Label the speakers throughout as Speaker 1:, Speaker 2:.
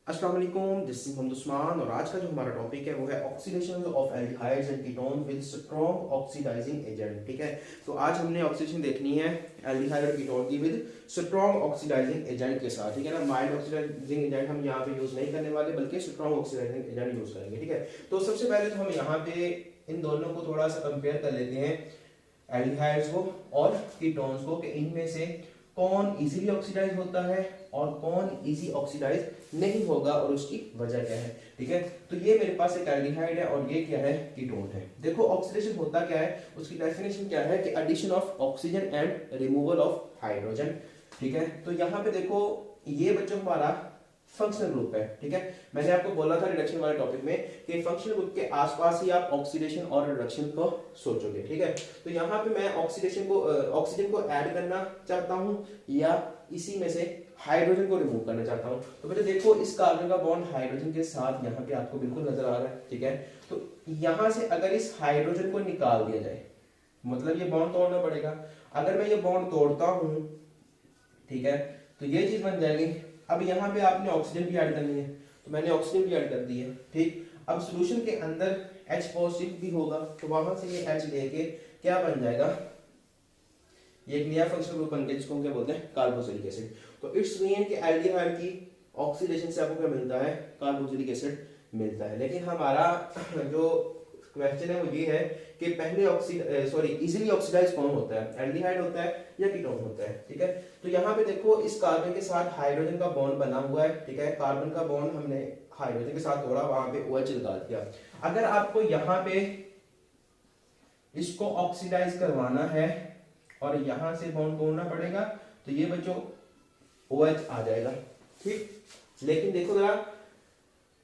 Speaker 1: अस्सलाम वालेकुम, this is Mohammad Usman और आज का जो हमारा टॉपिक है वो है oxidation of aldehydes and ketone with strong oxidising agent. ठीक है, तो आज हमने ऑक्सीडेशन देखनी है एल्डिहाइड और कीटोन की विद स्ट्रॉन्ग ऑक्सीडाइजिंग एजेंट के साथ। ठीक है ना, माइल्ड ऑक्सीडाइजिंग एजेंट हम यहाँ पे यूज नहीं करने वाले बल्कि स्ट्रॉन्ग ऑक्सीडाइजिंग एजेंट यूज करेंगे। ठीक है, तो सबसे पहले तो हम यहाँ पे इन दोनों को थोड़ा सा कंपेयर कर लेते हैं, एल्डिहाइड्स को और कीटोन्स को, कि इनमें से कौन इजीली ऑक्सीडाइज होता है और कौन इजी ऑक्सीडाइज नहीं होगा और उसकी वजह क्या है। ठीक है, तो ये मेरे पास एक एल्डिहाइड है और ये क्या है, कीटोन है। देखो ऑक्सीडेशन होता क्या है, उसकी डेफिनेशन क्या है कि addition of oxygen and removal of hydrogen. ठीक है, तो यहाँ पे देखो ये बच्चों हमारा फंक्शनल ग्रुप है। ठीक है, मैंने आपको बोला था रिडक्शन वाले टॉपिक में कि फंक्शनल ग्रुप के आसपास ही आप ऑक्सीडेशन और रिडक्शन को सोचोगे। ठीक है, तो यहाँ पे मैं ऑक्सीजन को ऐड करना चाहता हूँ या इसी में से हाइड्रोजन को रिमूव करना चाहता हूँ। तो बेटा देखो इस कार्बन का बॉन्ड हाइड्रोजन के साथ यहाँ पे आपको बिल्कुल नजर आ रहा है। ठीक है, तो यहाँ से अगर इस हाइड्रोजन को निकाल दिया जाए, मतलब ये बॉन्ड तोड़ना पड़ेगा। अगर मैं ये बॉन्ड तोड़ता हूँ, ठीक है, तो ये चीज बन जाएगी। अब यहाँ पे आपने ऑक्सीजन भी ऐड करनी है, तो मैंने ऑक्सीजन भी ऐड कर दी है। ठीक, अब सोल्यूशन के अंदर H पॉजिटिव भी होगा, तो वहां से ये H लेके क्या बन जाएगा, ये एक नया फंक्शनल ग्रुप बन गया जिसको हम क्या बोलते हैं, कार्बोक्सिलिक एसिड। तो इट्स मीन कि एल्डिहाइड की ऑक्सीडेशन से आपको क्या मिलता है, कार्बोक्सिलिक एसिड मिलता है। लेकिन हमारा जो क्वेश्चन है वो ये है कि पहले इजीली ऑक्सीडाइज कौन होता है, एल्डिहाइड होता है या कीटोन होता है। ठीक है, तो यहाँ पे देखो इस कार्बन के साथ हाइड्रोजन का बॉन्ड बना हुआ है। ठीक है, कार्बन का बॉन्ड हमने हाइड्रोजन के साथ तोड़ा, वहां पे OH लगा दिया। अगर आपको यहाँ पे इसको ऑक्सीडाइज करवाना है और यहां से बॉन्ड तोड़ना पड़ेगा, तो ये बच्चों OH आ जाएगा। ठीक, लेकिन देखो जरा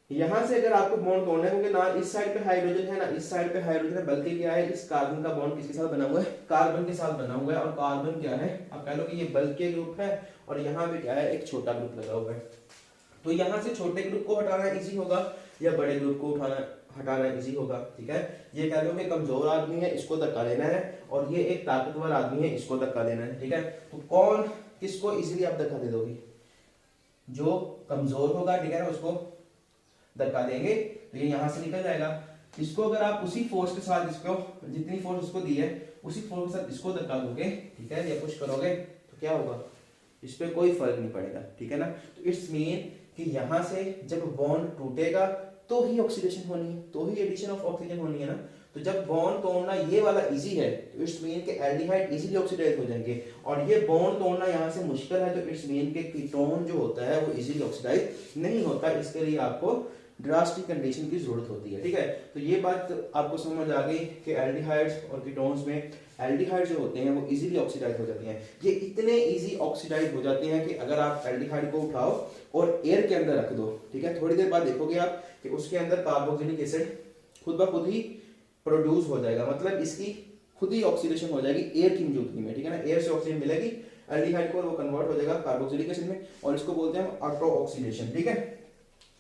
Speaker 1: यहां से अगर आपको बॉन्ड तोड़ना है, क्योंकि ना इस साइड पे हाइड्रोजन है ना इस साइड पे हाइड्रोजन है, बल्कि क्या है, इस कार्बन का बॉन्ड किसके साथ बना हुआ है, कार्बन के साथ बना हुआ है। और कार्बन क्या है, आप कह लो कि ये बल्कि ग्रुप है और यहाँ पे क्या है, एक छोटा ग्रुप लगा हुआ है। तो यहाँ से छोटे ग्रुप को हटाना इजी होगा या बड़े ग्रुप को हटाना इजी होगा। ठीक है, ये कह लो कि कमजोर आदमी है, इसको धक्का देना है, और ये एक ताकतवर आदमी है, इसको धक्का देना है। ठीक है, तो कौन किसको इजीली आप धक्का दे दोगे, जो कमजोर होगा, ठीक है ना, उसको धक्का देंगे तो ये यहां से निकल जाएगा। इसको अगर आप उसी फोर्स के साथ, इसको जितनी फोर्स उसको दी है उसी फोर्स के साथ इसको धक्का दोगे, ठीक है, या पुश करोगे, तो क्या होगा, इस पे कोई फर्क नहीं पड़ेगा। ठीक है ना, तो इट्स मीन कि यहां से जब बॉन्ड टूटेगा तो ही ऑक्सीडेशन होनी है, तो ही एडिशन ऑफ ऑक्सीजन होनी है ना। तो जब बॉन्ड तोड़ना ये वाला इजी है, तो इट्स मीन के एल्डिहाइड इजीली ऑक्सीडाइज हो जाएंगे, और ये बॉन्ड तोड़ना यहाँ से मुश्किल है, तो इट्स मीन के कीटोन जो होता है वो इजीली ऑक्सीडाइज नहीं होता। इसके लिए आपको ड्रास्टिक कंडीशन की जरूरत होती है। ठीक है, तो ये बात आपको समझ आ गई कि एल्डिहाइड्स और कीटोन्स में एल्डिहाइड जो होते हैं वो इजीली ऑक्सीडाइज हो जाते हैं। ये इतने इजी ऑक्सीडाइज हो जाते हैं कि अगर आप एल्डिहाइड को उठाओ और एयर के अंदर रख दो, ठीक है, थोड़ी देर बाद देखोगे आप कि उसके अंदर कार्बोक्सिलिक एसिड खुद ब खुद ही प्रोड्यूस हो जाएगा, मतलब इसकी खुद ही ऑक्सीडेशन हो जाएगी एयर की मौजूदगी में। ठीक है ना, एयर से ऑक्सीजन मिलेगी एल्डिहाइड को, वो कन्वर्ट हो जाएगा कार्बोक्सिलिक एसिड में, और इसको बोलते हैं ऑटो ऑक्सीडेशन। ठीक है,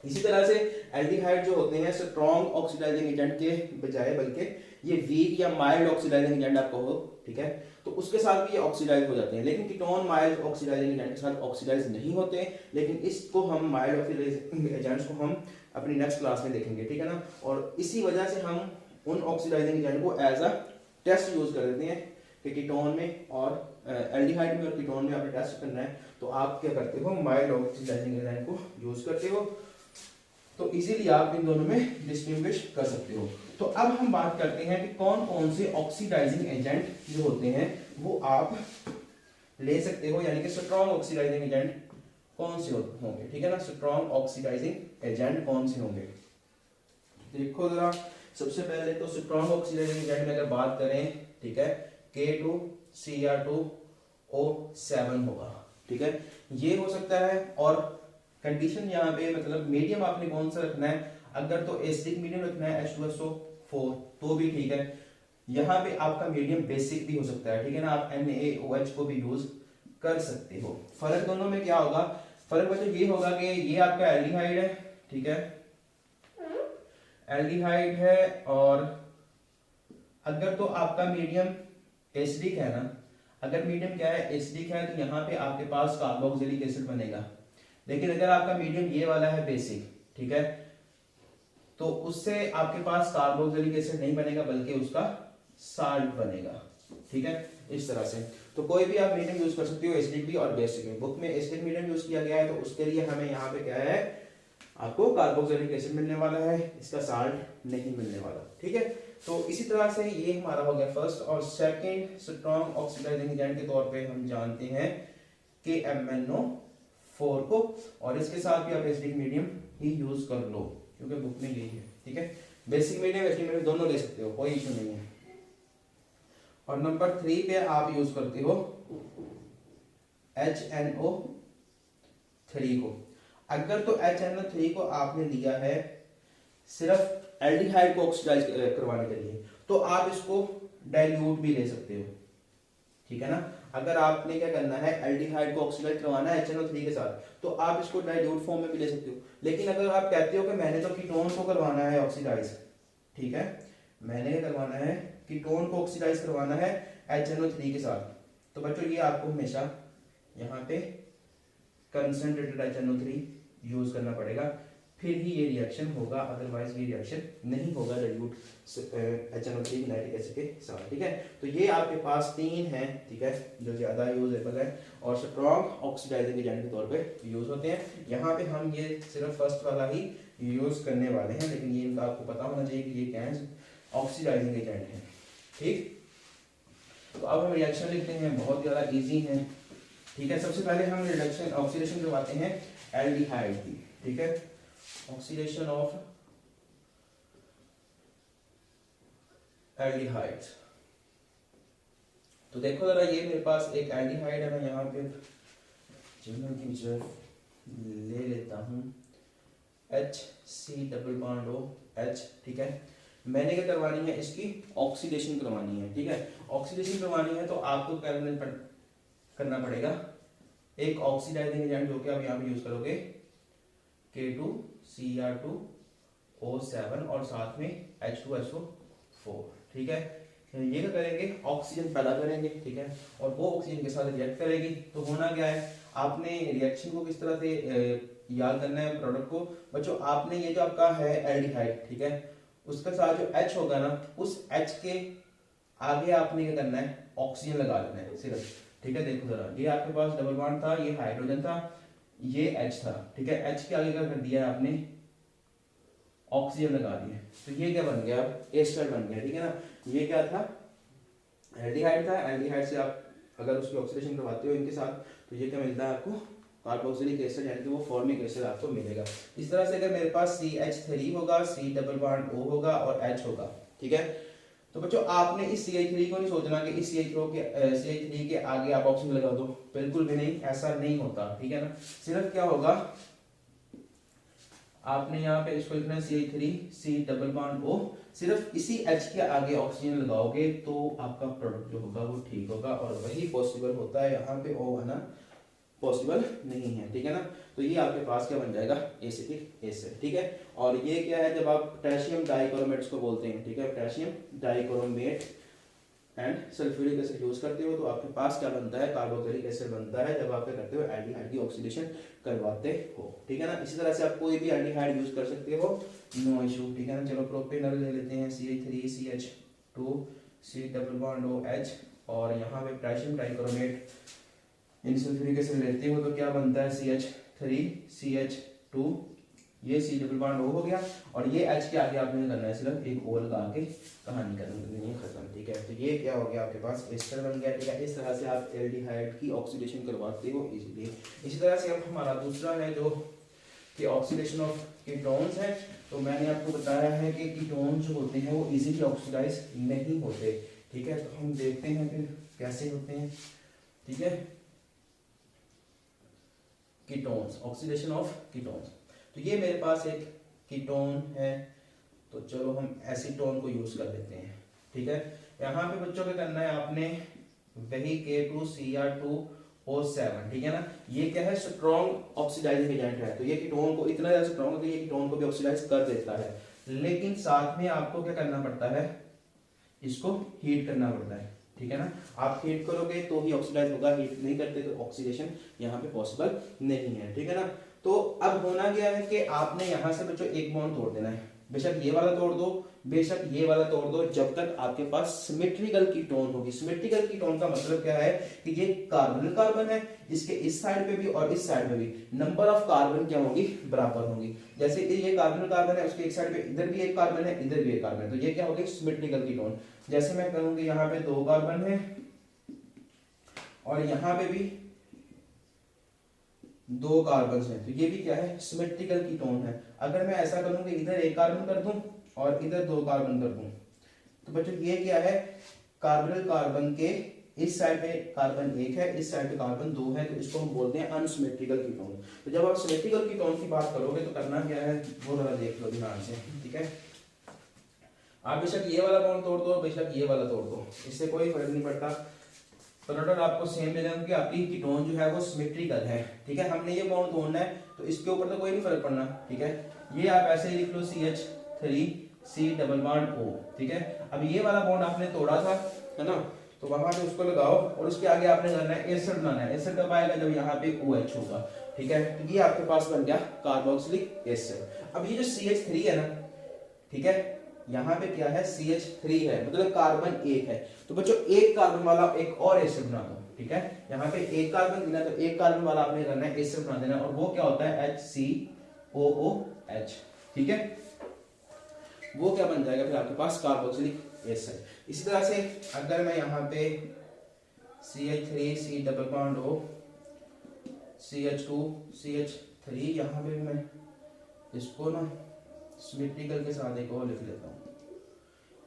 Speaker 1: इसी तरह से एल्डिहाइड जो होते हैं स्ट्रॉन्ग ऑक्सीडाइजिंग एजेंट के बजाय बल्कि ये वीक या माइल्ड ऑक्सीडाइजिंग एजेंट आप कहो, ठीक है, तो उसके साथ भी ये ऑक्सीडाइज हो जाते हैं। लेकिन कीटोन माइल्ड ऑक्सीडाइजिंग एजेंट के साथ ऑक्सीडाइज नहीं होते, लेकिन इसको हम माइल्ड ऑक्सीडाइजिंग एजेंट्स को हम अपनी नेक्स्ट क्लास में देखेंगे। ठीक है ना, और इसी वजह से हम उन ऑक्सीडाइजिंग एजेंट को एज अ टेस्ट यूज कर देते हैं कि कीटोन में और एल्डिहाइड में और कीटोन में आपने टेस्ट करना है, तो आप क्या करते हो, माइल्ड ऑक्सीडाइजिंग एजेंट को यूज करते हो, तो इजीली आप इन दोनों में डिस्टिंग्विश कर सकते हो। तो अब हम बात करते हैं कि कौन कौन से ऑक्सीडाइजिंग एजेंट जो होते हैं वो आप ले सकते हो, यानी कि स्ट्रॉन्ग ऑक्सीडाइजिंग एजेंट कौन से होंगे। ठीक है ना, स्ट्रॉन्ग ऑक्सीडाइजिंग एजेंट कौन से होंगे, देखो जरा। सबसे पहले तो स्ट्रॉन्ग ऑक्सीडाइजिंग एजेंट में अगर बात करें, ठीक है, K2Cr2O7 होगा। ठीक है, ये हो सकता है, और कंडीशन यहाँ पे मतलब मीडियम आपने कौन सा रखना है, अगर तो एसिडिक मीडियम रखना है H2SO4 तो भी ठीक है। यहाँ पे आपका मीडियम बेसिक भी हो सकता है, ठीक है ना, आप NaOH को भी यूज कर सकते हो। फर्क दोनों में क्या होगा, फर्क बच्चों ये होगा कि ये आपका एल्डिहाइड है, ठीक है, एल्डिहाइड है, और अगर तो आपका मीडियम एसिडिक है ना, अगर मीडियम क्या है, एसिडिक है, तो यहाँ पे आपके पास कार्बोक्सिलिक एसिड बनेगा। लेकिन अगर आपका मीडियम ये वाला है बेसिक, ठीक है, तो उससे आपके पास कार्बोक्सिलिक एसिड नहीं बनेगा बल्कि उसका साल्ट बनेगा, ठीक है, इस तरह से। तो कोई भी आप मीडियम यूज कर सकते हो, एसिडिक भी और बेसिक भी। बुक में एसिडिक मीडियम यूज किया गया है तो उसके लिए हमें यहाँ पे क्या है, आपको कार्बोक्सिलिक एसिड मिलने वाला है, इसका साल्ट नहीं मिलने वाला, ठीक है। तो इसी तरह से ये हमारा हो गया फर्स्ट। और सेकंड स्ट्रॉन्ग ऑक्सीडाइजिंग एजेंट के तौर पे हम जानते हैं KMnO4 को, और इसके साथ भी आप एसिडिक मीडियम ही यूज कर लो क्योंकि बुक में यही है, ठीक है। बेसिक मीडियम एसिडिक मीडियम दोनों ले सकते हो, कोई इशू नहीं है। और नंबर 3 पे आप यूज करते हो HNO3 को। अगर तो HNO3 को आपने लिया है सिर्फ एल्डिहाइड को ऑक्सीडाइज करवाने के लिए, तो आप इसको डाइल्यूट भी ले सकते हो, ठीक है ना। अगर आपने क्या करना है, एल्डिहाइड को ऑक्सीडाइज करवाना है HNO3 के साथ, तो आप इसको डाइल्यूट फॉर्म में भी ले सकते हो। लेकिन अगर आप कहते हो कि मैंने तो कीटोन को करवाना है ऑक्सीडाइज, ठीक है, मैंने क्या करवाना है, कीटोन को ऑक्सीडाइज करवाना है HNO3 के साथ, तो बच्चों ये आपको हमेशा यहाँ पे कंसंट्रेटेड HNO3 यूज करना पड़ेगा, फिर ही ये रिएक्शन होगा, अदरवाइज ये रिएक्शन नहीं होगा डाइल्यूट HNO3 नाइट्रिक एसिड के साथ, ठीक है। तो ये आपके पास 3 हैं, ठीक है, जो ज्यादा यूजेबल है और स्ट्रॉन्ग ऑक्सीडाइजिंग एजेंट के तौर पे यूज होते हैं। यहाँ पे हम ये सिर्फ फर्स्ट वाला ही यूज करने वाले हैं, लेकिन ये इनका आपको पता होना चाहिए कि ये क्या है, ऑक्सीडाइजिंग एजेंट है, ठीक। तो अब हम रिएक्शन लिखते हैं, बहुत ज्यादा इजी है, ठीक है। सबसे पहले हम रिडक्शन ऑक्सीडेशन करवाते हैं एल्डिहाइड की, ठीक है, ऑक्सीडेशन ऑफ एल्डिहाइड्स। तो देखो जरा, ये मेरे पास एक एल्डिहाइड है, मैं यहाँ पे चिन्ह की जगह ले लेता हूँ HC++OH, ठीक है। मैंने क्या करवानी है, इसकी ऑक्सीडेशन करवानी है, ठीक है। ऑक्सीडेशन करवानी है तो आपको करना पड़ेगा एक ऑक्सीडाइजिंग एजेंट, जो कि आप यहाँ पे यूज करोगे K2Cr2O7 और साथ में H2SO4, ठीक है। ये क्या करेंगे, ऑक्सीजन पैदा करेंगे, ठीक है, और वो ऑक्सीजन के साथ रिएक्ट करेगी। तो होना क्या है, आपने रिएक्शन को किस तरह से याद करना है प्रोडक्ट को बच्चों, आपने ये जो आपका है एल्डिहाइड, ठीक है, उसके साथ जो H होगा ना, उस H के आगे आपने क्या करना है, ऑक्सीजन लगा देना है सिर्फ, ठीक है। देखो जरा, ये आपके पास डबल बॉन्ड था, ये हाइड्रोजन था, ये H था, ठीक है। H के आगे क्या कर दिया है आपने, ऑक्सीजन लगा दिया, तो ये क्या बन गया, एस्टर बन गया, ठीक है ना। ये क्या था, एल्डिहाइड था, एल्डिहाइड से आप अगर उसकी ऑक्सीडेशन करवाते हो इनके साथ, तो ये क्या मिलता है आपको, कार्बोक्सिलिक एसिड, यानी कि वो फॉर्मिक एसिड आपको मिलेगा। इस तरह से अगर मेरे पास CH3 होगा, C++O होगा और H होगा, ठीक है। तो बच्चों आपने इस CH3 को नहीं सोचना कि इस CH3 के आगे आप ऑक्सीजन लगा दो, बिल्कुल भी नहीं, ऐसा नहीं होता, ठीक है ना। सिर्फ क्या होगा, आपने यहाँ पे इसको लिखना है CH3 C++O, सिर्फ इसी H के आगे ऑक्सीजन लगाओगे तो आपका प्रोडक्ट जो होगा वो ठीक होगा, और वही पॉसिबल होता है, यहाँ पे O आना पॉसिबल नहीं है, ठीक है ना। तो ये आपके पास क्या बन जाएगा, एसिटिक एसिड, ठीक है। और ये क्या है, जब आप पोटेशियम डाइक्रोमेट्स को बोलते हैं, ठीक है, potassium dichromate and sulphuric acid use करते हो, तो आपके पास क्या बनता है, कार्बोक्सिलिक एसिड बनता है, जब आप क्या करते हो, एल्डिहाइड की ऑक्सीडेशन करवाते हो, ठीक है ना। इसी तरह से आप कोई भी एल्डिहाइड यूज कर सकते हो, नो इशू, ठीक है ना। चलो प्रोपेनॉल ले लेते हैं, CH3CH2 C++OH, और यहाँ पे पोटेशियम डाइक्रोमेट इन सल्फ्यूरिक एसिड लेते हो तो क्या बनता है, CH3CH2, ये C++O हो गया, और ये H के आगे आपने करना है सिर्फ एक O लगा के कहानी करनी है, खत्म, ठीक है। तो ये क्या हो गया, आपके पास एस्टर बन गया, ठीक है। इस तरह से आप एल्डिहाइड की ऑक्सीडेशन करवाते हो इजीली। इसी तरह से अब हमारा दूसरा है जो कि ऑक्सीडेशन ऑफ कीटोन्स है। तो मैंने आपको बताया है कि कीटोन्स जो होते हैं वो इजीली ऑक्सीडाइज नहीं होते, ठीक है। तो हम देखते हैं फिर कैसे होते हैं, ठीक है। कीटोन्स, ऑक्सीडेशन ऑफ कीटोन्स, तो ये मेरे पास एक कीटोन है, तो चलो हम एसीटोन को यूज कर लेते हैं, ठीक है। यहाँ पे बच्चों क्या करना है, आपने वही K2Cr2O7, ठीक है ना। ये क्या है, स्ट्रॉन्ग ऑक्सीडाइजिंग एजेंट है, तो ये कीटोन को इतना ज्यादा स्ट्रॉन्ग है कि ये कीटोन को भी ऑक्सीडाइज कर देता है, लेकिन साथ में आपको क्या करना पड़ता है, इसको हीट करना पड़ता है, ठीक है ना। आप हीट करोगे तो ही ऑक्सीडाइज होगा, हीट नहीं करते तो ऑक्सीडेशन यहाँ पे पॉसिबल नहीं है, ठीक है ना। तो अब होना क्या है कि आपने यहां से बच्चों एक बॉन्ड तोड़ देना है, बेशक ये वाला तोड़ दो, बेशक ये वाला तोड़ दो, जब तक आपके पास सिमेट्रिकल कीटोन होगी। सिमेट्रिकल कीटोन का मतलब क्या है कि ये कार्बन कार्बन है, इसके इस साइड पे भी और इस साइड पे भी नंबर ऑफ कार्बन क्या होगी, बराबर होंगी। जैसे ये कार्बन कार्बन है, उसके एक साइड पे इधर भी एक कार्बन है, इधर भी एक कार्बन है, तो ये क्या होगी, सिमेट्रिकल कीटोन। जैसे मैं कहूंगी यहाँ पे 2 कार्बन है और यहाँ पे भी 2 कार्बन है, तो ये भी क्या है, सिमेट्रिकल कीटोन है। अगर मैं ऐसा करूं कि इधर एक कार्बन कर दूं और इधर 2 कार्बन कर दूं, तो बच्चों ये क्या है, कार्बन कार्बन के इस साइड पे कार्बन 1 है, इस साइड पे कार्बन 2 है, तो इसको हम बोलते हैं अनसिमेट्रिकल कीटोन। तो जब आप सिमेट्रिकल कीटोन की बात करोगे तो करना क्या है वो जरा देख लो ध्यान से, ठीक है। आप बेशक ये वाला बॉन्ड तोड़ दो, बेशक ये वाला तोड़ दो, इससे कोई फर्क नहीं पड़ता, प्रोडक्ट आपको सेम मिलेगा क्योंकि आपकी कीटोन जो है वो सिमेट्रिकल है, ठीक है। हमने ये बॉन्ड तोड़ना है तो इसके ऊपर तो कोई नहीं फर्क पड़ना, ठीक है। ये आप ऐसे ही लिख लो CH3C डबल बॉन्ड O, ठीक है। अब ये वाला बॉन्ड आपने तोड़ा था, है ना, तो वहां पे उसको लगाओ और उसके आगे आपने करना है एसिड बनाना है। एसिड कब आएगा, जब यहाँ पे OH होगा, ठीक है। तो ये आपके पास बन गया कार्बोक्सिलिक एसिड। अब ये जो CH3 है ना, ठीक है, यहाँ पे क्या है, CH3 है, मतलब कार्बन 1 है, तो बच्चों एक कार्बन वाला एक और एसिड बना दो, ठीक है। यहाँ पे एक कार्बन देना, तो एक कार्बन वाला आपने करना है एसिड बना देना, और वो क्या होता है HCOOH, ठीक है। वो क्या बन जाएगा फिर आपके पास, कार्बोक्सिलिक एसिड। इसी तरह से अगर मैं यहाँ पे CH3C double bond O CH2CH3, यहाँ पे मैं इसको ना सिमेट्रिकल के साथ एक और लिख लेता हूँ,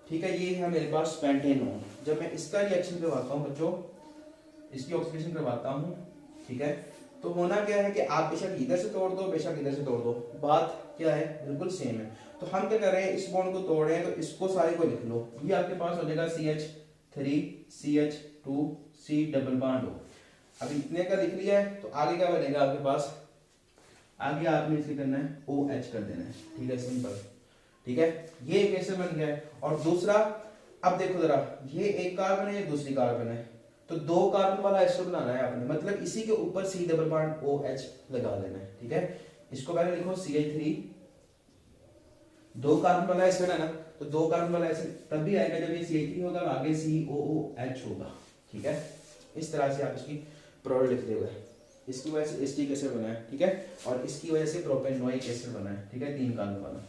Speaker 1: ठीक है। ये है मेरे पास पेंटेनोन। जब मैं इसका रिएक्शन करवाता हूँ बच्चों, इसकी ऑक्सीडेशन करवाता हूँ, ठीक है, तो होना क्या है कि आप बेशक इधर से तोड़ दो, बेशक इधर से तोड़ दो, बात क्या है, बिल्कुल सेम है। तो हम क्या कर रहे हैं, इस बॉन्ड को तोड़ रहे हैं, तो इसको सारे को लिख लो, ये आपके पास हो जाएगा CH3CH2C डबल बॉन्ड O। अब इतने का लिख लिया है, तो आगे क्या बनेगा आपके पास, आगे आपने इसे करना है OH कर देना है, ठीक है, सिंपल, ठीक है। ये एक एसिड बन गया है। और दूसरा, अब देखो जरा, ये एक कार्बन है, ये दूसरी कार्बन है, तो 2 कार्बन वाला एसिड बनाना है आपने, मतलब इसी के ऊपर C डबल बॉन्ड OH लगा देना है, ठीक है। इसको पहले लिखो CH3, 2 कार्बन वाला एसिड है ना, तो 2 कार्बन वाला एसिड तब भी आएगा जब ये CH3 होगा, आगे COOH होगा, ठीक है। इस तरह से आप इसकी प्रोडक्ट लिखते हुए, इसकी वजह से एसिटिक एसिड बना है, ठीक है, और इसकी वजह से प्रोपेनोइक एसिड बना है, ठीक है, 3 कार्बन वाला,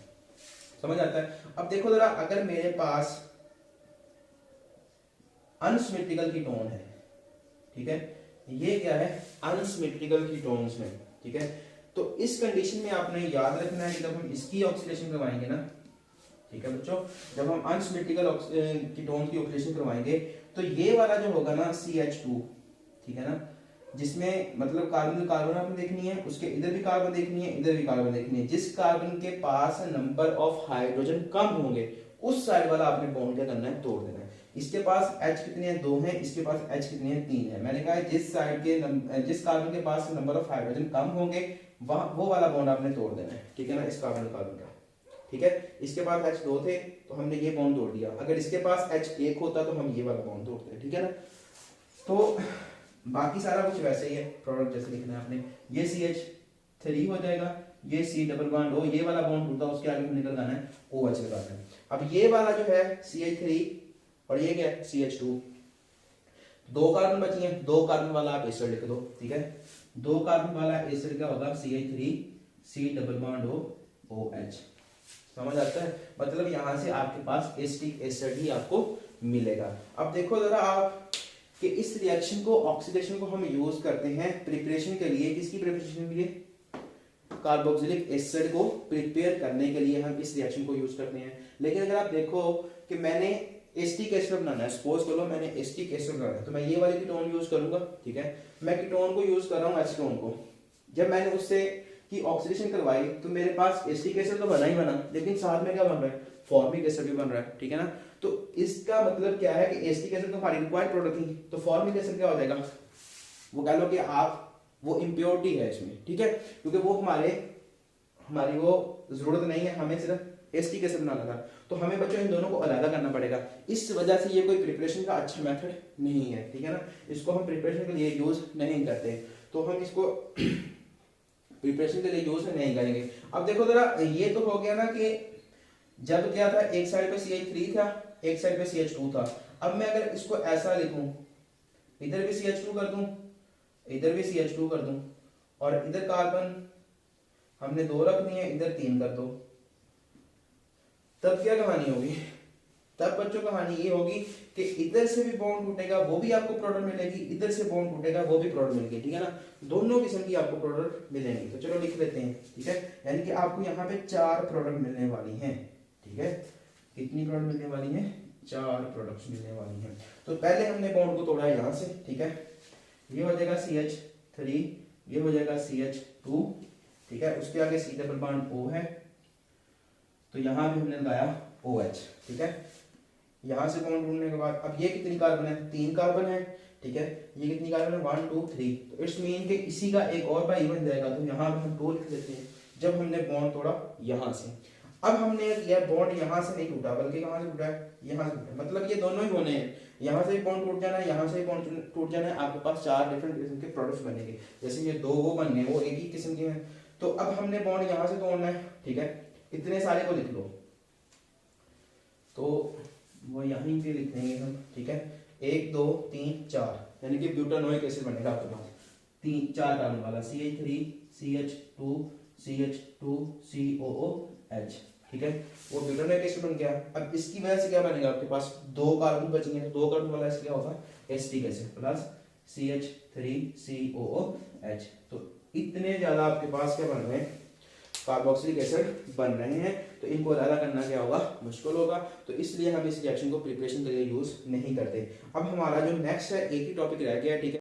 Speaker 1: समझ आता है। अब देखो जरा, अगर मेरे पास अनसिमेट्रिकल कीटोन है, ठीक है, ये क्या है, अनसिमेट्रिकल कीटोन्स में, ठीक है, तो इस कंडीशन में आपने याद रखना है कि जब हम इसकी ऑक्सीडेशन करवाएंगे ना, ठीक है बच्चों, जब हम अनसिमेट्रिकल कीटोन की ऑक्सीडेशन करवाएंगे, तो ये वाला जो होगा ना CH2, ठीक है ना, जिसमें मतलब कार्बन कार्बन आपने देखनी है, उसके इधर भी कार्बन देखनी है, इधर भी कार्बन देखनी है, जिस कार्बन के पास नंबर ऑफ हाइड्रोजन कम होंगे उस साइड वाला आपने बॉन्ड क्या करना है, तोड़ देना है। इसके पास H कितने हैं, 2 हैं, इसके पास H कितने हैं, 3 है। मैंने कहा जिस साइड के जिस कार्बन के पास नंबर ऑफ हाइड्रोजन कम होंगे वहां वो वाला बॉन्ड आपने तोड़ देना है, ठीक है ना, इस कार्बन कार्बन का, ठीक है। इसके पास H 2 थे तो हमने ये बॉन्ड तोड़ दिया, अगर इसके पास H 1 होता तो हम ये वाला बॉन्ड तोड़ते, ठीक है ना। तो बाकी सारा कुछ वैसे ही है, प्रोडक्ट जैसे लिखना है आपने, ये CH3 हो जाएगा, ये C डबल बॉन्ड O, ये वाला बॉन्ड टूटा, उसके आगे निकल जाना है OH लगाना है। अब ये वाला जो है CH3 और ये क्या है CH2, 2 कार्बन बची हैं, 2 कार्बन वाला आप एसिड लिख दो, ठीक है। 2 कार्बन वाला एसिड क्या होगा, CH3C double bond O OH, समझ आता है। मतलब यहां से आपके पास एसिटिक एसिड ही आपको मिलेगा। अब देखो जरा आप कि इस रिएक्शन को, ऑक्सीडेशन को हम यूज करते हैं प्रिपरेशन के लिए, किसकी प्रिपरेशन के लिए, कार्बोक्सिलिक एसिड को प्रिपेयर करने के लिए हम इस रिएक्शन को यूज करते हैं। लेकिन अगर आप देखो कि मैंने एसिटिक एसिड बनाना है, सपोज करो मैंने एसिटिक एसिड बनाना है, तो मैं ये वाली कीटोन यूज करूंगा, ठीक है। मैं कीटोन को यूज कर रहा हूँ, एसीटोन को, जब मैंने उससे की ऑक्सीडेशन करवाई तो मेरे पास एसिटिक एसिड तो बना ही बना, लेकिन साथ में क्या बन रहा है, फॉर्मिक एसिड भी बन रहा है, ठीक है ना। तो इसका मतलब क्या है कि एसिटिक एसिड तो हमारी रिक्वायर्ड प्रोडक्ट थी, तो फॉर्मिक एसिड क्या हो जाएगा, वो कह लो कि आप वो इम्प्योरिटी है इसमें, ठीक है, क्योंकि वो हमारी वो जरूरत नहीं है, हमें सिर्फ एसिटिक एसिड बनाना था, तो हमें बच्चों इन दोनों को अलग करना पड़ेगा। इस वजह से ये कोई प्रिपरेशन का अच्छा मेथड नहीं है, ठीक है ना, इसको हम प्रिपरेशन के लिए यूज नहीं करते। तो हम इसको प्रिपरेशन के लिए यूज नहीं करेंगे। अब देखो जरा, ये तो हो गया ना कि जब क्या था, एक साइड पे CH3 था, एक साइड पे CH2 था। अब मैं अगर इसको ऐसा लिखूं, इधर भी CH2 कर दूं, इधर भी CH2 कर दूं, और इधर कार्बन हमने 2 रखनी है, इधर 3 कर दो, तब क्या कहानी होगी? तब बच्चों कहानी ये होगी कि इधर से भी बॉन्ड टूटेगा वो भी आपको प्रोडक्ट मिलेगी, इधर से बॉन्ड टूटेगा वो भी प्रोडक्ट मिलेगी, ठीक है ना, दोनों किस्म की आपको प्रोडक्ट मिलेंगी। तो चलो लिख लेते हैं, ठीक है, यानी कि आपको यहाँ पे 4 प्रोडक्ट मिलने वाली हैं, ठीक है। कितनी प्रोडक्ट मिलने वाली हैं? 4 प्रोडक्ट्स मिलने वाली हैं। तो पहले हमने बॉन्ड को तोड़ा है यहाँ से, ठीक है, ये हो जाएगा CH3, ये हो जाएगा CH2, ठीक है, उसके आगे C डबल बॉन्ड O है, तो यहाँ भी हमने लगाया OH, ठीक है। यहाँ से बॉन्ड ढूंढने के बाद अब ये कितनी कार्बन है? 3 कार्बन है, ठीक है, ये कितनी कार्बन है? 1 2 3, तो इट्स मीन कि इसी का एक और भाई बन जाएगा, तो यहाँ पे हम 2 लिख देते हैं। जब हमने बॉन्ड तोड़ा यहाँ से, अब हमने किया बॉन्ड यहाँ से नहीं टूटा, बल्कि कहाँ से टूटा है? यहाँ से टूटा, मतलब ये दोनों ही होने हैं, यहाँ से भी बॉन्ड टूट जाना है, यहाँ से भी बॉन्ड टूट जाना है, आपके पास 4 डिफरेंट किस्म के प्रोडक्ट्स बनेंगे। जैसे ये 2 वो बन गए, वो एक ही किस्म के हैं। तो अब हमने बॉन्ड यहाँ से तोड़ना है, ठीक है, इतने सारे को लिख लो, तो वो यहीं पे लिख देंगे हम, ठीक है, 1 2 3 4, यानी कि ब्यूटानोइक एसिड बनेगा आपके पास 4 कार्बन वाला, CH3 CH2 CH2 COOH, ठीक है, वो ब्यूटानोइक एसिड बन गया। अब इसकी वजह से क्या बनेगा आपके पास? 2 कार्बन बचेंगे, तो 2 कार्बन वाला एसिड क्या होगा? Acetic acid plus CH3 COOH। तो इतने ज्यादा आपके पास क्या बन रहे हैं? कार्बोक्सिलिक एसिड बन रहे हैं। तो इनको अलग करना क्या होगा? मुश्किल होगा। तो इसलिए हम इस रिएक्शन को प्रिपरेशन के लिए यूज नहीं करते। अब हमारा जो नेक्स्ट है, एक ही टॉपिक रह गया है, ठीक है।